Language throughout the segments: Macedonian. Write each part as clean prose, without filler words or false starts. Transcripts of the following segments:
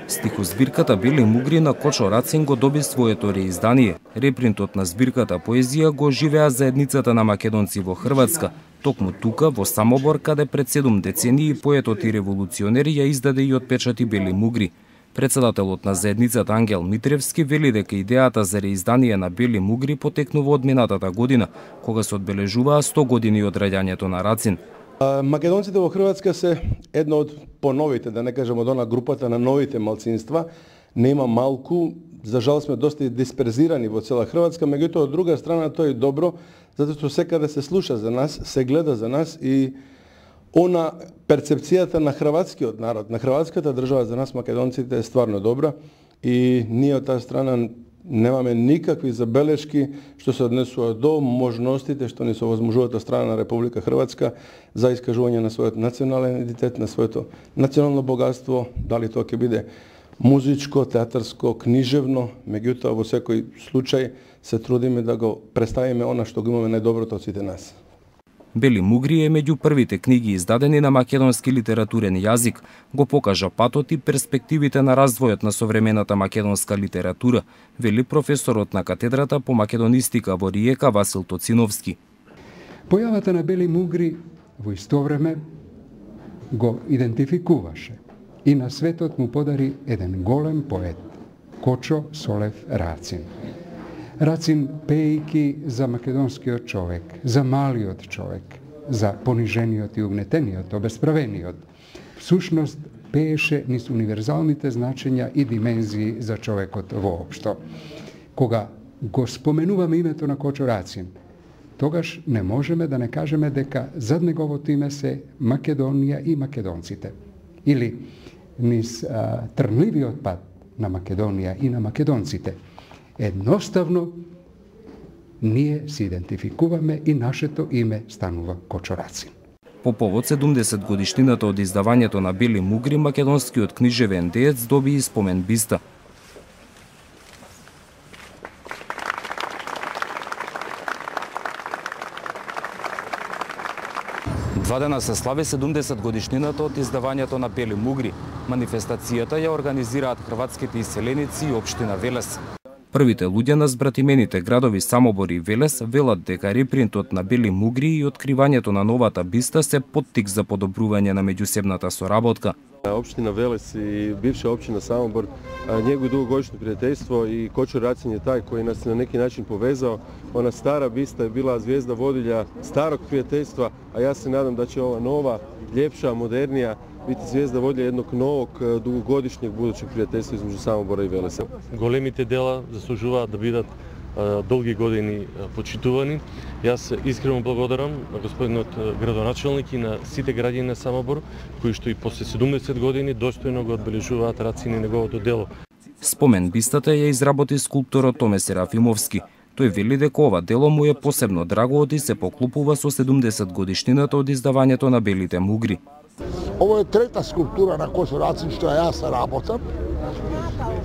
Стихозбирката Бели мугри на Кочо Рацин го доби своето реиздание. Репринтот на збирката поезија го живеа заедницата на македонци во Хрватска. Токму тука, во Самобор, каде пред 7 децении поетот и револуционер ја издаде и отпечати Бели мугри. Председателот на заедницата Ангел Митревски вели дека идејата за реиздание на Бели мугри потекнува од минатата година, кога се одбележуваа 100 години од раѓањето на Рацин. Македонците во Хрватска се едно од поновите, да не кажем од она групата на новите малцинства. Нема малку, за жал сме доста дисперзирани во цела Хрватска, меѓутоа од друга страна тоа е добро, затоа што секаде се слуша за нас, се гледа за нас и она перцепцијата на хрватскиот народ, на хрватската држава за нас македонците е стварно добра и ние од таа страна немаме никакви забелешки што се однесува до можностите што ни се овозможуваат од страна на Република Хрватска за искажување на својот национален идентитет, на своето национално богатство, дали тоа ќе биде музичко, театарско, книжевно, меѓутоа во секој случај се трудиме да го представиме она што го имаме најдоброто од сите нас. Бели мугри е меѓу првите книги издадени на македонски литературен јазик, го покажа патот и перспективите на развојот на современата македонска литература, вели професорот на катедрата по македонистика во Риека Васил Тоциновски. Појавата на Бели мугри во исто време го идентификуваше и на светот му подари еден голем поет, Кочо Солев Рацин. Рацин пеејќи за македонскиот човек, за малиот човек, за понижениот и угнетениот, обесправениот, всушност пееше низ универзалните значења и димензии за човекот воопшто. Кога го споменуваме името на Кочо Рацин, тогаш не можеме да не кажеме дека зад неговото име се Македонија и македонците. Или низ трнливиот пат на Македонија и на македонците. Едноставно, ние се идентификуваме и нашето име станува Кочо Рацин. По повод 70 годишнината од издавањето на Бели мугри, македонскиот книжевен деец доби и спомен биста. Два дена се слави 70 годишнината од издавањето на Бели мугри. Манифестацијата ја организираат хрватските иселеници и општина Велес. Првите луѓе на збратимените градови Самобор и Велес велат дека репринтот на Бели мугри и откривањето на новата биста се поттик за подобрување на меѓусебната соработка. Општина Велес и бивша општина Самобор, негово дугогодишно пријателство и Кочо Рацин е тај кој нас на неки начин повезао. Она стара биста е била звезда водилја старог пријателства, а јас се надам да ќе ова нова, лепша, модернија бити звезда водилја едnog новог дугогодишњeg будучег пријателства измеѓу Самобора и Велеса. Големите дела заслужуваат да бидат долги години почитувани. Јас искрено благодарам на господинот градоначелник и на сите граѓани на Самобор, кои што и после 70 години достојно го одбележуваат Рацин и неговото дело. Спомен бистата ја изработи скулпторот Томе Серафимовски. Тој вели дека ова дело му е посебно драго и се поклопува со 70 годишнината од издавањето на Белите мугри. Ово е трета скулптура на Кочо Рацин што јас работам,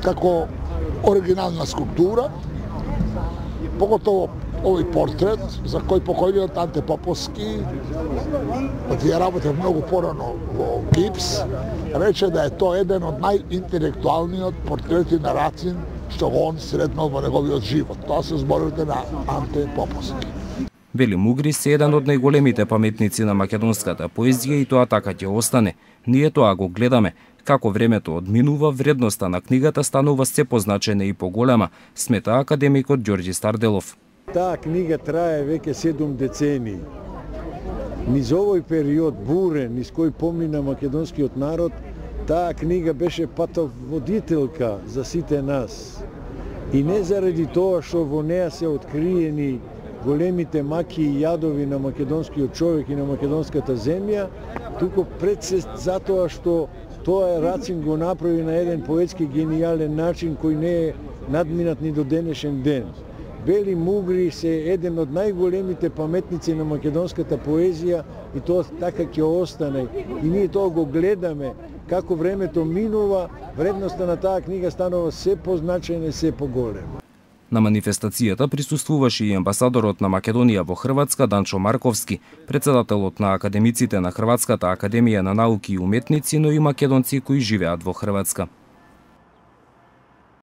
како оригинална скулптура, поготово овој портрет, за кој покојниот Анте Поповски, ја работев многу порано во гипс, рече да е тоа еден од најинтелектуалниот портрети на Рацин што го он сретнал во неговиот живот. Тоа се зборовите на Анте Поповски. Бели мугри се еден од најголемите паметници на македонската поезија и тоа така ќе остане. Ние тоа го гледаме. Како времето одминува, вредноста на книгата станува се позначена и поголема, смета академикот Ѓорѓи Старделов. Таа книга трае веќе 7 децении. Низ овој период бурен, низ кој помина македонскиот народ, таа книга беше патоводителка за сите нас. И не заради тоа што во неа се откриени големите маки и јадови на македонскиот човек и на македонската земја, туку пред се затоа што тоа Рацин го направи на еден поетски гениален начин кој не е надминат ни до денешен ден. Бели мугри се еден од најголемите паметници на македонската поезија и тоа така ќе остане. И ние тоа го гледаме како времето минува, вредноста на таа книга станува се позначена и се поголема. На манифестацијата присуствуваше и амбасадорот на Македонија во Хрватска Данчо Марковски, председателот на академиците на Хрватската академија на науки и уметници, но и македонци кои живеат во Хрватска.